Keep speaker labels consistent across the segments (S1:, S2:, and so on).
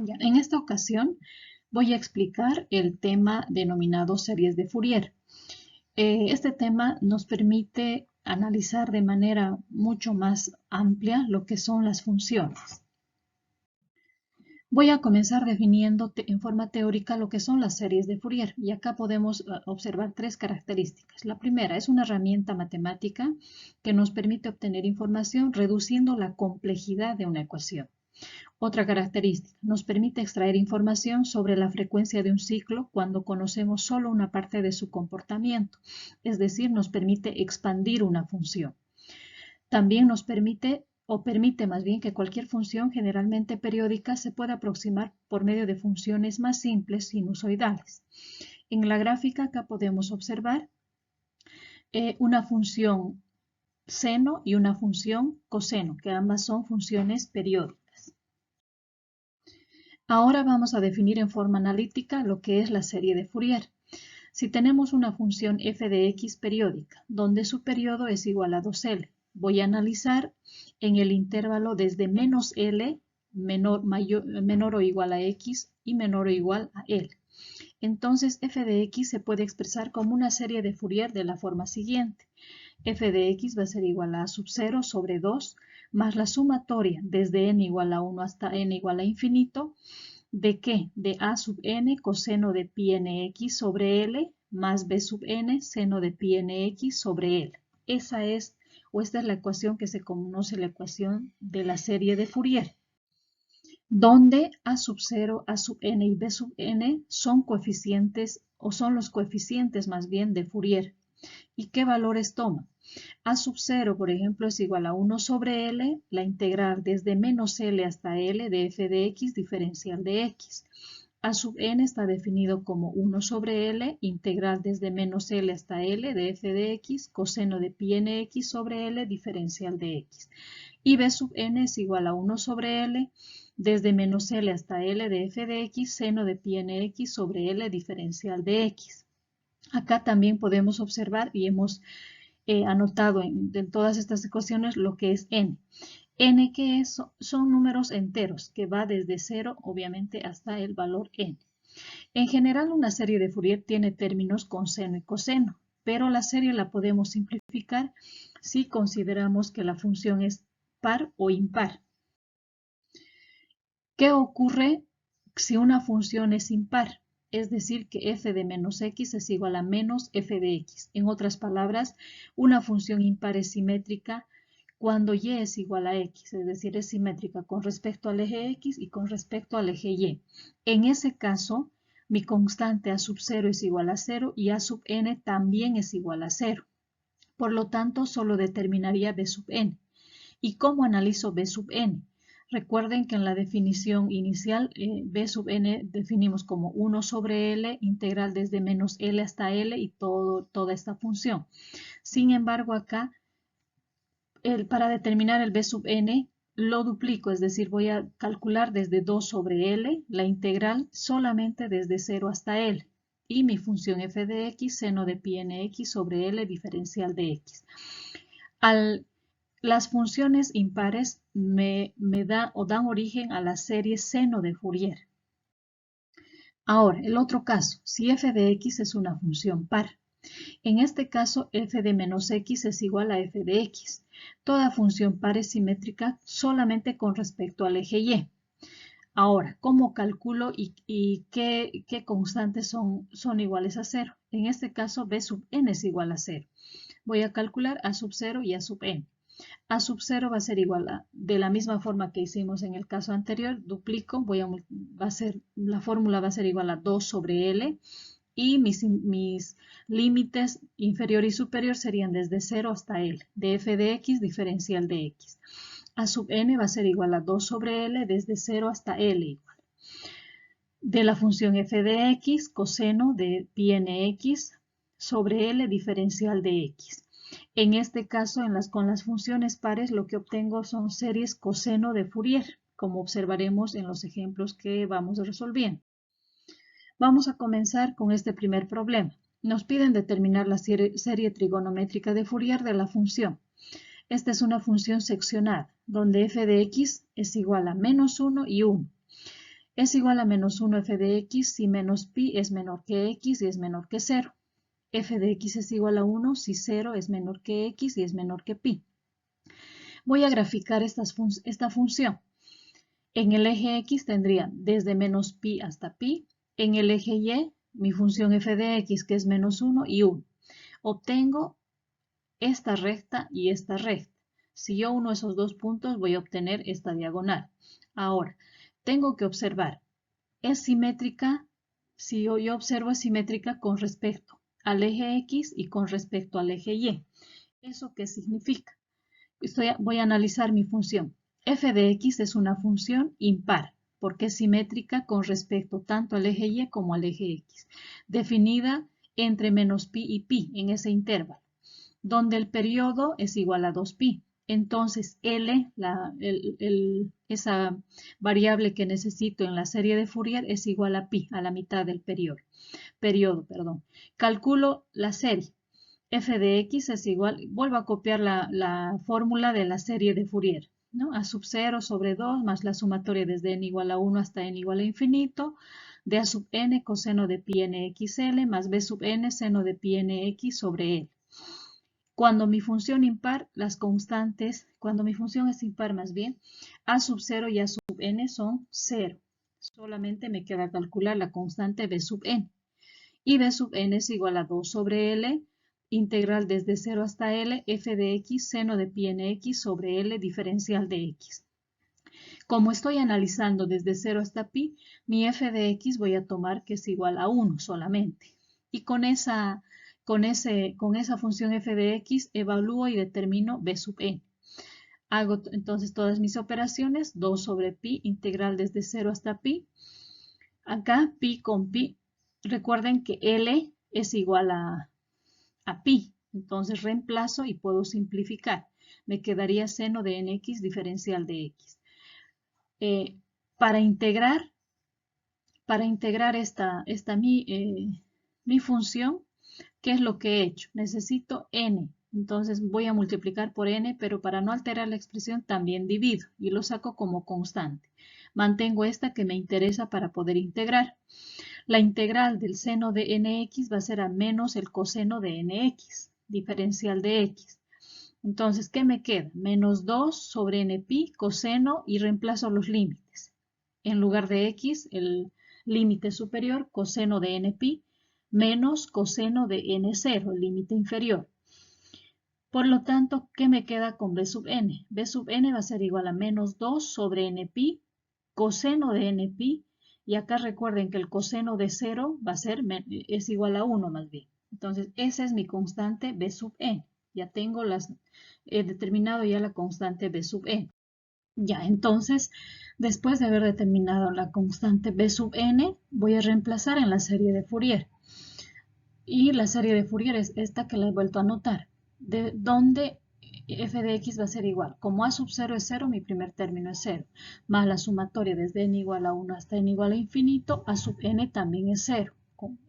S1: Ya, en esta ocasión voy a explicar el tema denominado series de Fourier. Este tema nos permite analizar de manera mucho más amplia lo que son las funciones. Voy a comenzar definiendo en forma teórica lo que son las series de Fourier y acá podemos observar tres características. La primera es una herramienta matemática que nos permite obtener información reduciendo la complejidad de una ecuación. Otra característica, nos permite extraer información sobre la frecuencia de un ciclo cuando conocemos solo una parte de su comportamiento, es decir, nos permite expandir una función. También nos permite más bien que cualquier función generalmente periódica se pueda aproximar por medio de funciones más simples sinusoidales. En la gráfica acá podemos observar una función seno y una función coseno, que ambas son funciones periódicas. Ahora vamos a definir en forma analítica lo que es la serie de Fourier. Si tenemos una función f de x periódica, donde su periodo es igual a 2L, voy a analizar en el intervalo desde menos L, menor o igual a x y menor o igual a L. Entonces f de x se puede expresar como una serie de Fourier de la forma siguiente. F de x va a ser igual a sub 0 sobre 2 más la sumatoria desde n igual a 1 hasta n igual a infinito. ¿De qué? De a sub n coseno de pi nx sobre L más b sub n seno de pi nx sobre L. Esta es la ecuación que se conoce la ecuación de la serie de Fourier, donde a sub 0, a sub n y b sub n son coeficientes o son los coeficientes más bien de Fourier. ¿Y qué valores toma? A sub 0, por ejemplo, es igual a 1 sobre L, la integral desde menos L hasta L de f de x diferencial de x. A sub n está definido como 1 sobre L, integral desde menos L hasta L de f de x, coseno de pi nx sobre L diferencial de x. Y b sub n es igual a 1 sobre L, desde menos L hasta L de f de x, seno de pi nx sobre L diferencial de x. Acá también podemos observar y hemos anotado en todas estas ecuaciones lo que es n. N que es, son números enteros, que va desde 0 obviamente hasta el valor n. En general una serie de Fourier tiene términos con seno y coseno, pero la serie la podemos simplificar si consideramos que la función es par o impar. ¿Qué ocurre si una función es impar? Es decir, que f de menos x es igual a menos f de x. En otras palabras, una función impar es simétrica cuando y es igual a x, es decir, es simétrica con respecto al eje x y con respecto al eje y. En ese caso, mi constante a sub 0 es igual a 0 y a sub n también es igual a 0. Por lo tanto, solo determinaría b sub n. ¿Y cómo analizo b sub n? Recuerden que en la definición inicial, b sub n definimos como 1 sobre L, integral desde menos L hasta L y toda esta función. Sin embargo, acá, para determinar el b sub n, lo duplico, es decir, voy a calcular desde 2 sobre L, la integral solamente desde 0 hasta L. Y mi función f de x, seno de pi nx sobre L diferencial de x. Las funciones impares me dan origen a la serie seno de Fourier. Ahora, el otro caso, si f de x es una función par. En este caso, f de menos x es igual a f de x. Toda función par es simétrica solamente con respecto al eje y. Ahora, ¿cómo calculo y qué constantes son iguales a 0? En este caso, b sub n es igual a 0. Voy a calcular a sub 0 y a sub n. A sub 0 va a ser igual a, de la misma forma que hicimos en el caso anterior, duplico, la fórmula va a ser igual a 2 sobre L y mis límites inferior y superior serían desde 0 hasta L, de f de x diferencial de x. A sub n va a ser igual a 2 sobre L desde 0 hasta L igual. De la función f de x, coseno de pi nx sobre L diferencial de x. En este caso, con las funciones pares, lo que obtengo son series coseno de Fourier, como observaremos en los ejemplos que vamos resolviendo. Vamos a comenzar con este primer problema. Nos piden determinar la serie trigonométrica de Fourier de la función. Esta es una función seccionada, donde f de x es igual a menos 1 y 1. Es igual a menos 1 f de x si menos pi es menor que x y es menor que 0. F de x es igual a 1 si 0 es menor que x y es menor que pi. Voy a graficar esta función. En el eje x tendría desde menos pi hasta pi. En el eje y, mi función f de x, que es menos 1 y 1. Obtengo esta recta y esta recta. Si yo uno esos dos puntos, voy a obtener esta diagonal. Ahora, tengo que observar, es simétrica, si yo observo es simétrica con respecto al eje x y con respecto al eje y. ¿Eso qué significa? Voy a analizar mi función. F de x es una función impar, porque es simétrica con respecto tanto al eje y como al eje x, definida entre menos pi y pi en ese intervalo, donde el periodo es igual a 2pi. Entonces, L, esa variable que necesito en la serie de Fourier, es igual a pi, a la mitad del periodo. Calculo la serie. F de x es igual, vuelvo a copiar la fórmula de la serie de Fourier, ¿no? A sub 0 sobre 2 más la sumatoria desde n igual a 1 hasta n igual a infinito, de a sub n coseno de pi n xl más b sub n seno de pi n x sobre l. Cuando mi función impar, las constantes, cuando mi función es impar más bien, a sub 0 y a sub n son 0. Solamente me queda calcular la constante b sub n. Y b sub n es igual a 2 sobre l, integral desde 0 hasta l, f de x seno de pi n x sobre l diferencial de x. Como estoy analizando desde 0 hasta pi, mi f de x voy a tomar que es igual a 1 solamente. Y con esa función f de x evalúo y determino b sub n. Hago entonces todas mis operaciones, 2 sobre pi, integral desde 0 hasta pi. Acá pi con pi. Recuerden que L es igual a pi. Entonces reemplazo y puedo simplificar. Me quedaría seno de nx diferencial de x. Para integrar mi función, ¿qué es lo que he hecho? Necesito n. Entonces voy a multiplicar por n, pero para no alterar la expresión también divido y lo saco como constante. Mantengo esta que me interesa para poder integrar. La integral del seno de nx va a ser a menos el coseno de nx, diferencial de x. Entonces, ¿qué me queda? Menos 2 sobre npi coseno y reemplazo los límites. En lugar de x, el límite superior, coseno de npi, menos coseno de n0, el límite inferior. Por lo tanto, ¿qué me queda con b sub n? B sub n va a ser igual a menos 2 sobre npi, coseno de npi, y acá recuerden que el coseno de 0 es igual a 1 más bien. Entonces, esa es mi constante b sub n. Ya tengo he determinado ya la constante b sub n. Ya, entonces, después de haber determinado la constante b sub n, voy a reemplazar en la serie de Fourier. Y la serie de Fourier es esta que la he vuelto a anotar, donde f de x va a ser igual. Como a sub 0 es 0, mi primer término es 0. Más la sumatoria desde n igual a 1 hasta n igual a infinito, a sub n también es 0.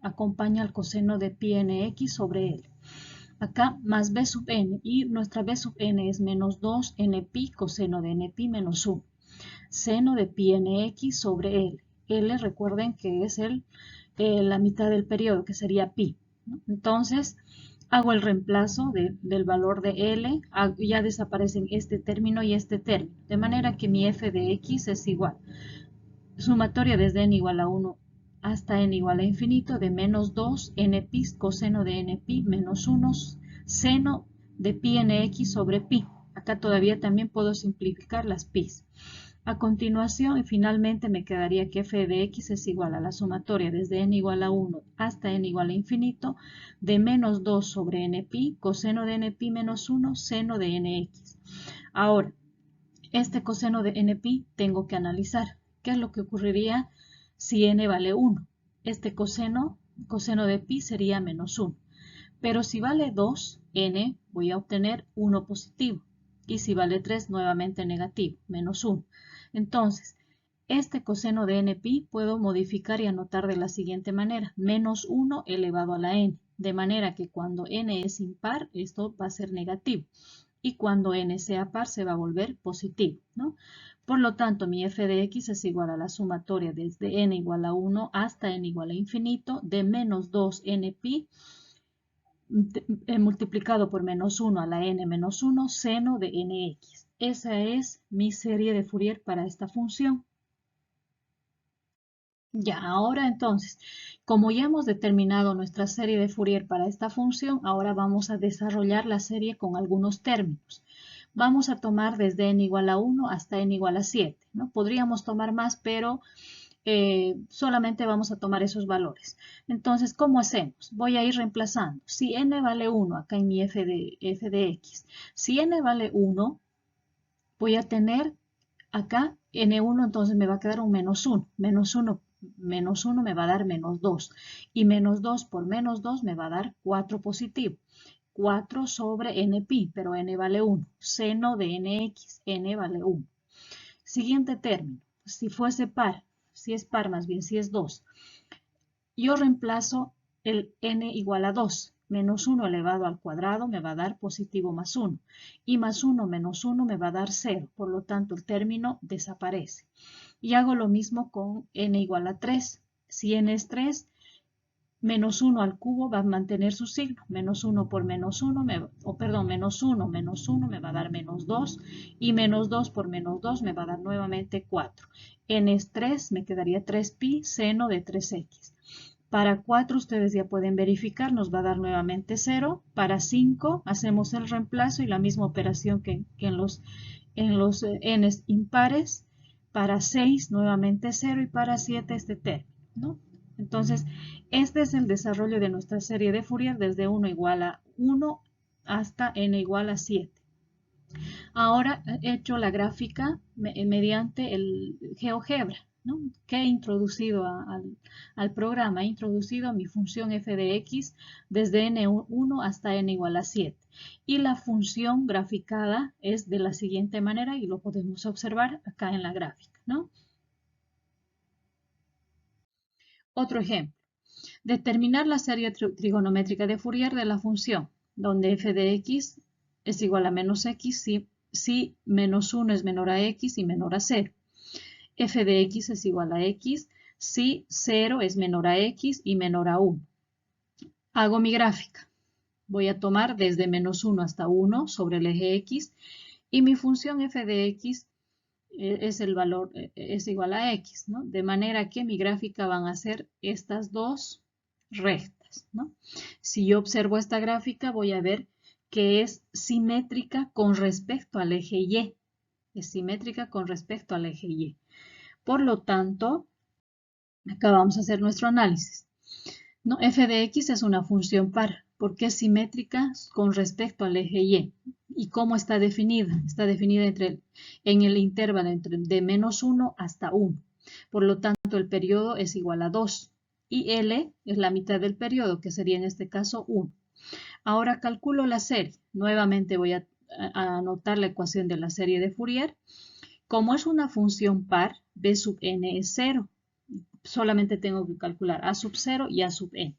S1: Acompaña al coseno de pi nx sobre l. Acá más b sub n, y nuestra b sub n es menos 2 npi coseno de npi menos 1. Seno de pi nx sobre l. L recuerden que es la mitad del periodo, que sería pi. Entonces, hago el reemplazo del valor de L, ya desaparecen este término y este término, de manera que mi f de x es igual. Sumatoria desde n igual a 1 hasta n igual a infinito de menos 2 npi coseno de npi menos 1 seno de pi nx sobre pi. Acá todavía también puedo simplificar las pi's. A continuación, y finalmente me quedaría que f de x es igual a la sumatoria desde n igual a 1 hasta n igual a infinito de menos 2 sobre npi coseno de npi menos 1 seno de nx. Ahora, este coseno de npi tengo que analizar. ¿Qué es lo que ocurriría si n vale 1? Este coseno de pi sería menos 1. Pero si vale 2, n, voy a obtener 1 positivo. Y si vale 3, nuevamente negativo, menos 1. Entonces, este coseno de npi puedo modificar y anotar de la siguiente manera. Menos 1 elevado a la n. De manera que cuando n es impar, esto va a ser negativo. y cuando n sea par se va a volver positivo, ¿no? Por lo tanto, mi f de x es igual a la sumatoria desde n igual a 1 hasta n igual a infinito de menos 2 npi multiplicado por menos 1 a la n menos 1 seno de nx. Esa es mi serie de Fourier para esta función. Ya, ahora entonces, como ya hemos determinado nuestra serie de Fourier para esta función, ahora vamos a desarrollar la serie con algunos términos. Vamos a tomar desde n igual a 1 hasta n igual a 7, ¿no? Podríamos tomar más, pero solamente vamos a tomar esos valores. Entonces, ¿cómo hacemos? Voy a ir reemplazando. Si n vale 1, acá en mi f de x, si n vale 1, voy a tener acá n1, entonces me va a quedar un menos 1. Menos 1 me va a dar menos 2. Y menos 2 por menos 2 me va a dar 4 positivo. 4 sobre npi, pero n vale 1. Seno de nx, n vale 1. Siguiente término. Si fuese par, si es par más bien, si es 2, yo reemplazo el n igual a 2. Menos 1 elevado al cuadrado me va a dar positivo más 1. Y más 1 menos 1 me va a dar 0. Por lo tanto, el término desaparece. Y hago lo mismo con n igual a 3. Si n es 3, menos 1 al cubo va a mantener su signo. Menos 1 por menos 1, menos 1 menos 1 me va a dar menos 2. Y menos 2 por menos 2 me va a dar nuevamente 4. N es 3, me quedaría 3pi seno de 3x. Para 4 ustedes ya pueden verificar, nos va a dar nuevamente 0. Para 5 hacemos el reemplazo y la misma operación que en los n's impares. Para 6 nuevamente 0 y para 7 este término, ¿no? Entonces, este es el desarrollo de nuestra serie de Fourier desde 1 igual a 1 hasta n igual a 7. Ahora he hecho la gráfica mediante el GeoGebra, ¿no? Que he introducido al programa. He introducido mi función f de x desde n1 hasta n igual a 7. Y la función graficada es de la siguiente manera y lo podemos observar acá en la gráfica, ¿no? Otro ejemplo. Determinar la serie trigonométrica de Fourier de la función, donde f de x es igual a menos x si menos 1 es menor a x y menor a 0. F de x es igual a x si 0 es menor a x y menor a 1. Hago mi gráfica. Voy a tomar desde menos 1 hasta 1 sobre el eje x y mi función f de x es el valor, es igual a x, ¿no? De manera que mi gráfica van a ser estas dos rectas, ¿no? Si yo observo esta gráfica voy a ver que es simétrica con respecto al eje y. Es simétrica con respecto al eje y. Por lo tanto, acá vamos a hacer nuestro análisis, ¿no? F de x es una función par porque es simétrica con respecto al eje y. ¿Y cómo está definida? Está definida en el intervalo de menos 1 hasta 1. Por lo tanto, el periodo es igual a 2. Y L es la mitad del periodo, que sería en este caso 1. Ahora calculo la serie. Nuevamente voy a anotar la ecuación de la serie de Fourier. Como es una función par, b sub n es 0. Solamente tengo que calcular a sub 0 y a sub n.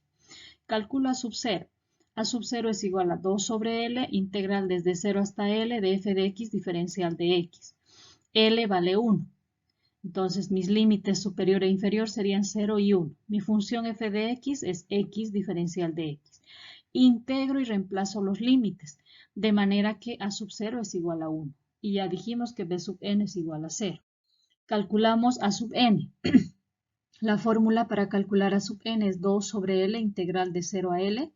S1: Calculo a sub 0. A sub 0 es igual a 2 sobre L, integral desde 0 hasta L de f de x diferencial de x. L vale 1. Entonces mis límites superior e inferior serían 0 y 1. Mi función f de x es x diferencial de x. Integro y reemplazo los límites, de manera que a sub 0 es igual a 1. Y ya dijimos que b sub n es igual a 0. Calculamos a sub n. La fórmula para calcular a sub n es 2 sobre L integral de 0 a L,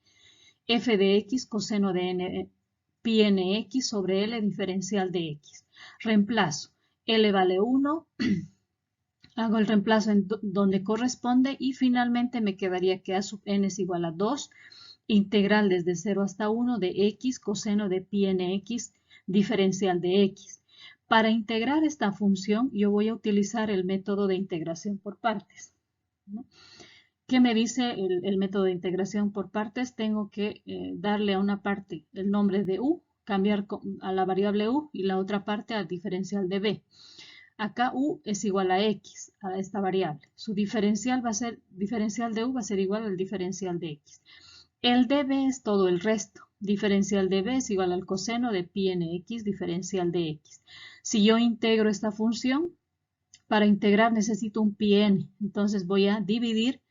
S1: f de x coseno de n pi nx sobre L diferencial de x. Reemplazo. L vale 1, hago el reemplazo en donde corresponde y finalmente me quedaría que a sub n es igual a 2, integral desde 0 hasta 1 de x coseno de pi nx diferencial de x. Para integrar esta función yo voy a utilizar el método de integración por partes, ¿no? ¿Qué me dice el método de integración por partes? Tengo que darle a una parte el nombre de u, cambiar a la variable u y la otra parte al diferencial de b. Acá u es igual a x, a esta variable. Su diferencial de u va a ser igual al diferencial de x. El de b es todo el resto. diferencial de b es igual al coseno de pi n x diferencial de x. Si yo integro esta función, para integrar necesito un pi n, entonces voy a dividir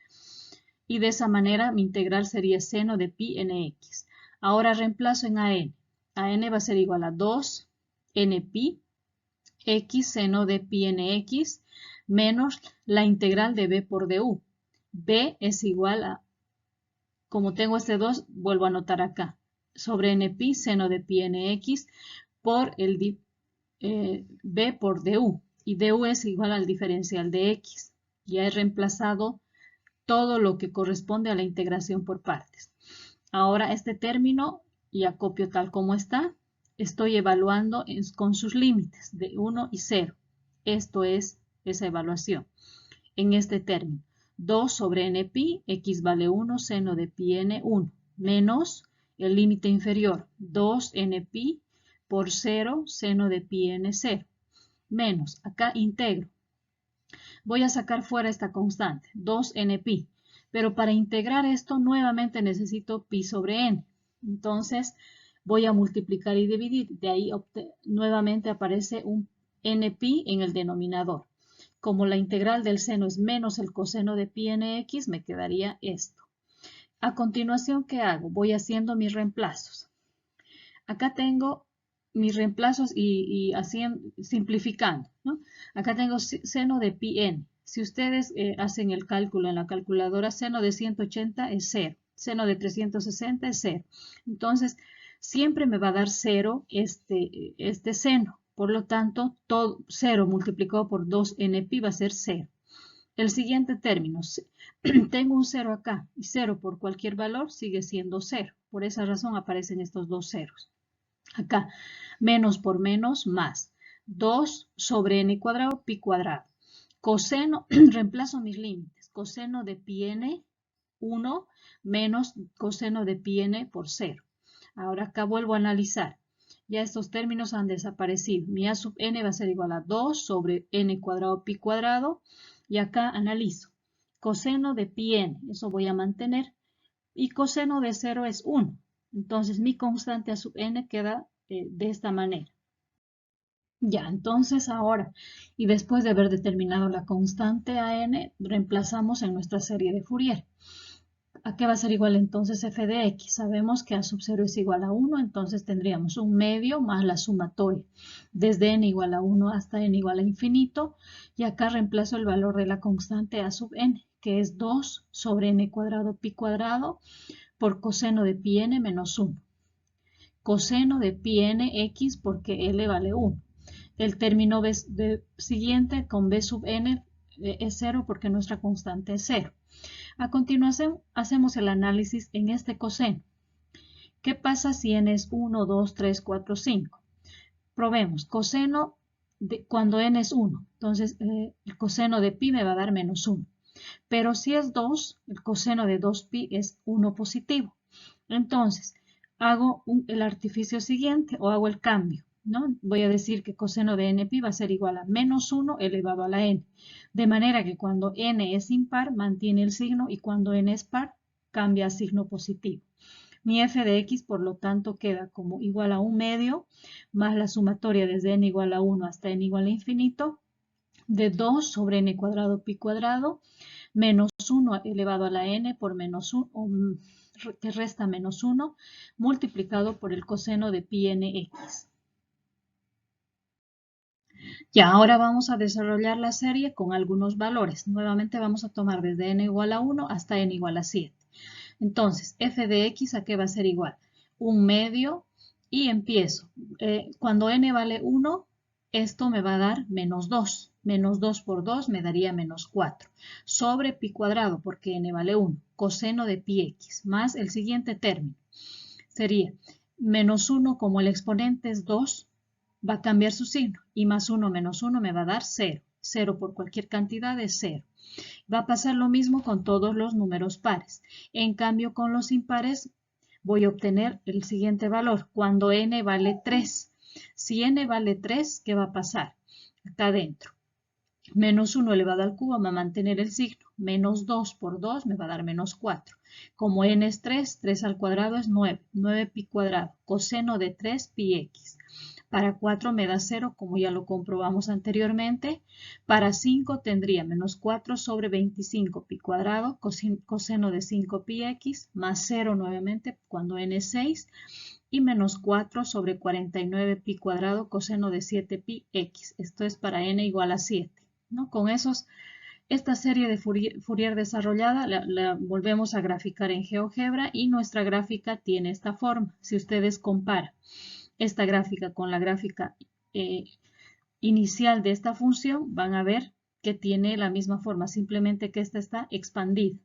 S1: y de esa manera mi integral sería seno de pi nx. Ahora reemplazo en an. An va a ser igual a 2 n pi x seno de pi nx menos la integral de b por du. B es igual a, como tengo este 2, vuelvo a anotar acá, sobre n pi seno de pi nx por el b por du. Y du es igual al diferencial de x. Ya he reemplazado todo lo que corresponde a la integración por partes. Ahora este término ya copio tal como está. Estoy evaluando con sus límites de 1 y 0. Esto es esa evaluación. En este término, 2 sobre n pi, x vale 1, seno de pi n 1, menos el límite inferior, 2 n pi por 0, seno de pi n 0, menos, acá integro. Voy a sacar fuera esta constante, 2 n pi, pero para integrar esto nuevamente necesito pi sobre n. Entonces voy a multiplicar y dividir, de ahí nuevamente aparece un n pi en el denominador. Como la integral del seno es menos el coseno de pi nx, me quedaría esto. A continuación, ¿qué hago? Voy haciendo mis reemplazos. Acá tengo mis reemplazos y simplificando, ¿no? Acá tengo seno de pi n. Si ustedes hacen el cálculo en la calculadora, seno de 180 es 0, seno de 360 es 0. Entonces, siempre me va a dar 0 este seno. Por lo tanto, todo 0 multiplicado por 2n pi va a ser 0. El siguiente término, tengo un 0 acá y 0 por cualquier valor sigue siendo 0. Por esa razón aparecen estos dos ceros. Acá, menos por menos, más. 2 sobre n cuadrado, pi cuadrado. Coseno, reemplazo mis límites. Coseno de pi n, 1, menos coseno de pi n por 0. Ahora acá vuelvo a analizar. Ya estos términos han desaparecido. Mi a sub n va a ser igual a 2 sobre n cuadrado pi cuadrado. Y acá analizo. Coseno de pi n, eso voy a mantener. Y coseno de 0 es 1. Entonces mi constante a sub n queda de esta manera. Ya, entonces ahora, y después de haber determinado la constante a n, reemplazamos en nuestra serie de Fourier. ¿A qué va a ser igual entonces f de x? Sabemos que a sub 0 es igual a 1, entonces tendríamos un medio más la sumatoria. Desde n igual a 1 hasta n igual a infinito. Y acá reemplazo el valor de la constante a sub n, que es 2 sobre n cuadrado pi cuadrado por coseno de pi n menos 1. Coseno de pi n x porque L vale 1. El término siguiente con b sub n es 0 porque nuestra constante es 0. A continuación, hacemos el análisis en este coseno. ¿Qué pasa si n es 1, 2, 3, 4, 5? Probemos. Coseno cuando n es 1. Entonces, el coseno de pi me va a dar menos 1. Pero si es 2, el coseno de 2pi es 1 positivo. Entonces, hago el artificio siguiente o hago el cambio, ¿no? Voy a decir que coseno de npi va a ser igual a menos 1 elevado a la n. De manera que cuando n es impar, mantiene el signo y cuando n es par, cambia a signo positivo. Mi f de x, por lo tanto, queda como igual a 1 medio más la sumatoria desde n igual a 1 hasta n igual a infinito de 2 sobre n cuadrado pi cuadrado menos 1 elevado a la n por menos 1, que resta menos 1, multiplicado por el coseno de pi nx. Ya, ahora vamos a desarrollar la serie con algunos valores. Nuevamente vamos a tomar desde n igual a 1 hasta n igual a 7. Entonces, f de x, ¿a qué va a ser igual? 1 medio y empiezo. Cuando n vale 1, esto me va a dar menos 2. Menos 2 por 2 me daría menos 4. Sobre pi cuadrado, porque n vale 1. Coseno de pi x, más el siguiente término. Sería menos 1, como el exponente es 2, va a cambiar su signo. Y más 1 menos 1 me va a dar 0. 0 por cualquier cantidad es 0. Va a pasar lo mismo con todos los números pares. En cambio, con los impares voy a obtener el siguiente valor. Cuando n vale 3. Si n vale 3, ¿qué va a pasar? Acá adentro. Menos 1 elevado al cubo me va a mantener el signo. Menos 2 por 2 me va a dar menos 4. Como n es 3, 3 al cuadrado es 9. 9 pi cuadrado. Coseno de 3 pi x. Para 4 me da 0, como ya lo comprobamos anteriormente. Para 5 tendría menos 4 sobre 25 pi cuadrado, coseno de 5 pi x, más 0 nuevamente cuando n es 6, y menos 4 sobre 49 pi cuadrado, coseno de 7 pi x. Esto es para n igual a 7. ¿No? Con esta serie de Fourier desarrollada la volvemos a graficar en GeoGebra y nuestra gráfica tiene esta forma. Si ustedes comparan esta gráfica con la gráfica inicial de esta función, van a ver que tiene la misma forma, simplemente que esta está expandida.